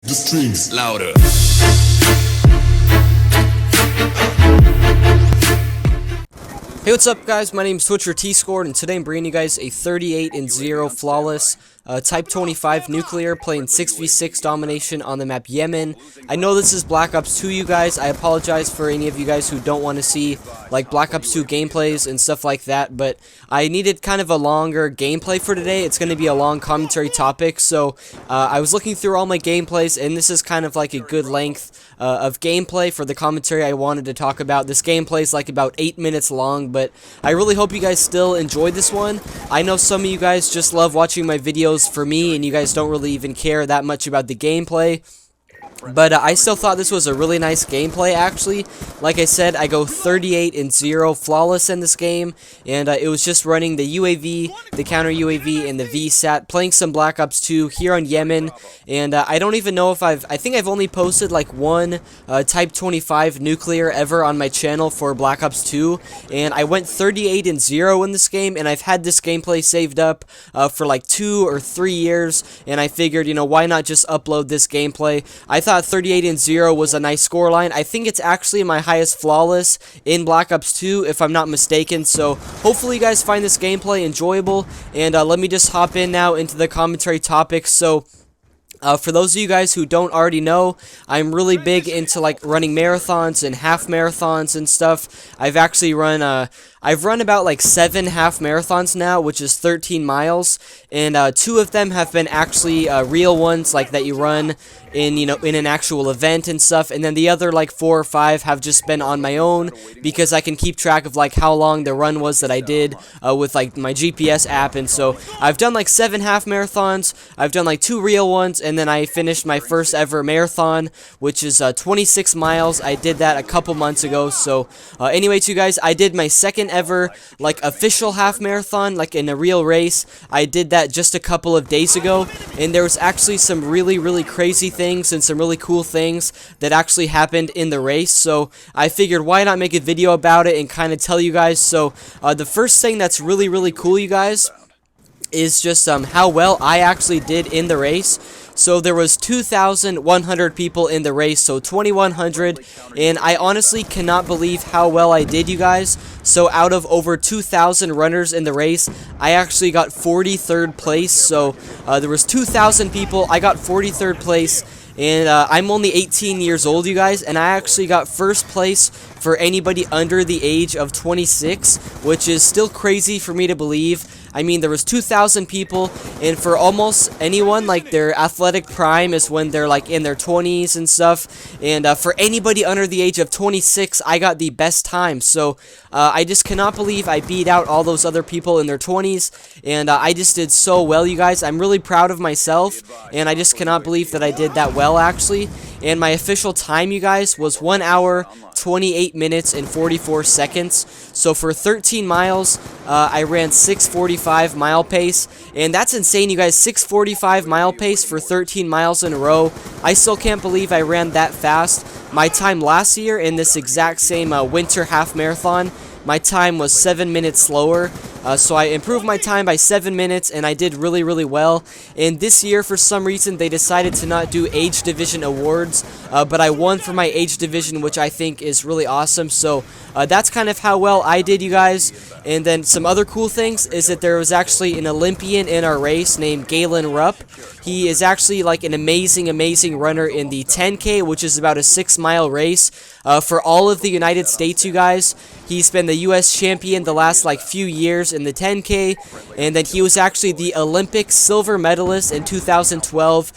The streams louder. Hey, what's up, guys? My name is TwitcherT-Scored, and today I'm bringing you guys a 38-0 flawless Type-25 nuclear playing 6v6 domination on the map Yemen. I know this is Black Ops 2, you guys. I apologize for any of you guys who don't want to see like Black Ops 2 gameplays and stuff like that, but I needed kind of a longer gameplay for today. It's going to be a long commentary topic, so I was looking through all my gameplays, and this is kind of like a good length of gameplay for the commentary I wanted to talk about. This gameplay is like about 8 minutes long, but I really hope you guys still enjoyed this one. I know some of you guys just love watching my videos for me, and you guys don't really even care that much about the gameplay. But I still thought this was a really nice gameplay, actually. Like I said, I go 38-0 flawless in this game, and it was just running the UAV, the counter UAV, and the VSAT, playing some Black Ops 2 here on Yemen. And I don't even know if I think I've only posted like one Type-25 nuclear ever on my channel for Black Ops 2, and I went 38-0 in this game, and I've had this gameplay saved up for like 2 or 3 years, and I figured, you know, why not just upload this gameplay? I thought 38-0 was a nice scoreline. I think it's actually my highest flawless in Black Ops 2, if I'm not mistaken. So hopefully you guys find this gameplay enjoyable, and let me just hop in now into the commentary topics. So for those of you guys who don't already know, I'm really big into like running marathons and half marathons and stuff. I've actually run I've run about like 7 half marathons now, which is 13 miles, and 2 of them have been actually real ones, like that you run in, you know, in an actual event and stuff, and then the other like 4 or 5 have just been on my own because I can keep track of like how long the run was that I did with like my GPS app. And so I've done like 7 half marathons, I've done like 2 real ones, and then I finished my first ever marathon, which is 26 miles. I did that a couple months ago. So anyway, you guys, I did my second ever like official half marathon, like in a real race. I did that just a couple of days ago, and there was actually some really crazy things and some really cool things that actually happened in the race. So I figured, why not make a video about it and kind of tell you guys. So the first thing that's really cool, you guys, is just how well I actually did in the race. So there was 2,100 people in the race, so 2,100, and I honestly cannot believe how well I did, you guys. So out of over 2,000 runners in the race, I actually got 43rd place. So there was 2,000 people, I got 43rd place, and I'm only 18 years old, you guys, and I actually got first place for anybody under the age of 26, which is still crazy for me to believe. I mean, there was 2,000 people, and for almost anyone, like, their athletic prime is when they're, like, in their 20s and stuff, and for anybody under the age of 26, I got the best time. So I just cannot believe I beat out all those other people in their 20s, and I just did so well, you guys. I'm really proud of myself, and I just cannot believe that I did that well, actually. And my official time, you guys, was 1 hour, 28 minutes, and 44 seconds. So for 13 miles, I ran 6:45 mile pace, and that's insane, you guys. 6:45 mile pace for 13 miles in a row. I still can't believe I ran that fast. My time last year in this exact same winter half marathon, my time was 7 minutes slower. So I improved my time by 7 minutes, and I did really well. And this year, for some reason, they decided to not do age division awards, but I won for my age division, which I think is really awesome. So that's kind of how well I did, you guys. And then some other cool things is that there was actually an Olympian in our race named Galen Rupp. He is actually like an amazing runner in the 10K, which is about a 6-mile race for all of the United States, you guys. He's been the U.S. champion the last like few years in the 10K, and then he was actually the Olympic silver medalist in 2012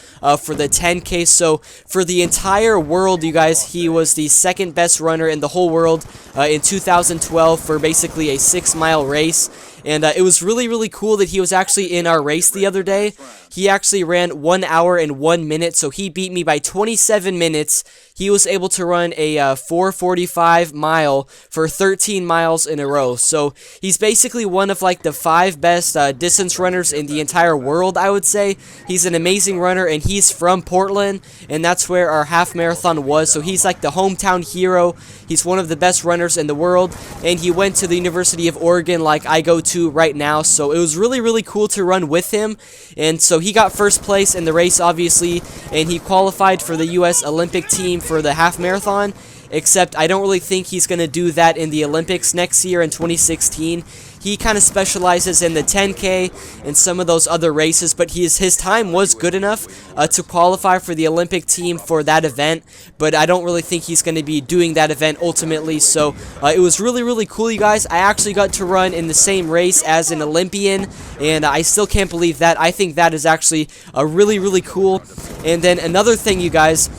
for the 10K. So for the entire world, you guys, he was the second best runner in the whole world in 2012 for basically a 6-mile race. And it was really cool that he was actually in our race the other day. He actually ran 1 hour and 1 minute, so he beat me by 27 minutes. He was able to run a 4:45 mile for 13 miles in a row. So he's basically one of like the 5 best distance runners in the entire world, I would say. He's an amazing runner, and he's from Portland, and that's where our half marathon was. So he's like the hometown hero. He's one of the best runners in the world, and he went to the University of Oregon like I go to right now. So it was really cool to run with him. And so So he got first place in the race, obviously, and he qualified for the U.S. Olympic team for the half marathon. Except I don't really think he's going to do that in the Olympics next year in 2016. He kind of specializes in the 10K and some of those other races, but his time was good enough to qualify for the Olympic team for that event, but I don't really think he's going to be doing that event ultimately. So it was really, really cool, you guys. I actually got to run in the same race as an Olympian, and I still can't believe that. I think that is actually really, really cool. And then another thing, you guys,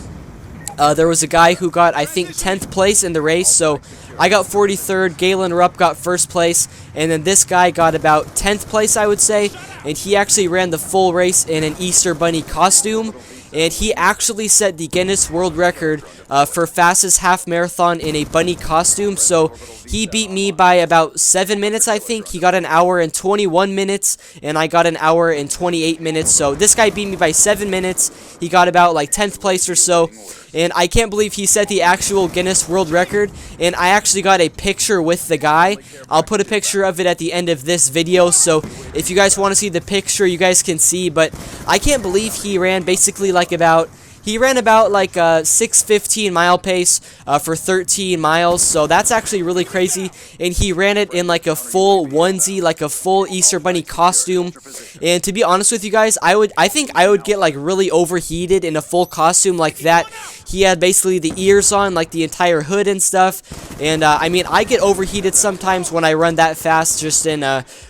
there was a guy who got, I think, 10th place in the race, so I got 43rd, Galen Rupp got first place, and then this guy got about 10th place, I would say, and he actually ran the full race in an Easter Bunny costume, and he actually set the Guinness World Record for fastest half marathon in a bunny costume. So he beat me by about 7 minutes, I think. He got an hour and 21 minutes, and I got an hour and 28 minutes. So this guy beat me by 7 minutes. He got about like 10th place or so. And I can't believe he set the actual Guinness World Record, and I actually got a picture with the guy. I'll put a picture of it at the end of this video, so if you guys want to see the picture, you guys can see. But I can't believe he ran basically like about... He ran about like a 6:15 mile pace for 13 miles, so that's actually really crazy. And he ran it in like a full onesie, like a full Easter Bunny costume. And to be honest with you guys, I think I would get like really overheated in a full costume like that. He had basically the ears on, like the entire hood and stuff. And I mean, I get overheated sometimes when I run that fast, just in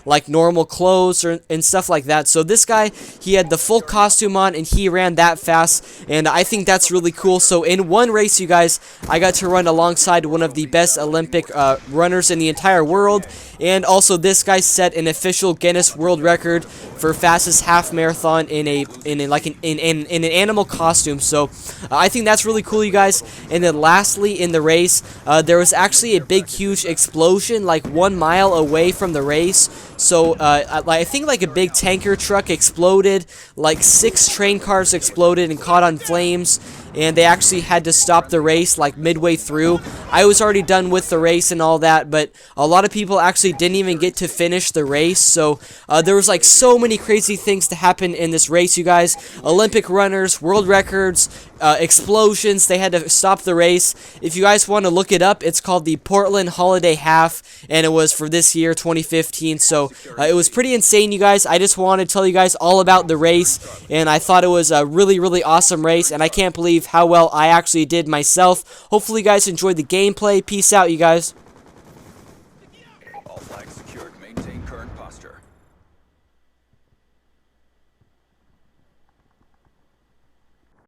like normal clothes and stuff like that. So this guy, he had the full costume on, and he ran that fast. And I think that's really cool. So in one race, you guys, I got to run alongside one of the best Olympic runners in the entire world. And also, this guy set an official Guinness World Record for fastest half marathon in an animal costume. So I think that's really cool, you guys. And then lastly, in the race, there was actually a big, huge explosion like 1 mile away from the race. So I think like a big tanker truck exploded, like 6 train cars exploded and caught on flames, and they actually had to stop the race like midway through. I was already done with the race and all that, but a lot of people actually didn't even get to finish the race. So there was like so many crazy things to happen in this race, you guys. Olympic runners, world records, explosions. They had to stop the race. If you guys want to look it up, it's called the Portland Holiday Half, and it was for this year, 2015. So it was pretty insane, you guys. I just wanted to tell you guys all about the race, and I thought it was a really, really awesome race, and I can't believe how well I actually did myself. Hopefully you guys enjoyed the gameplay. Peace out, you guys.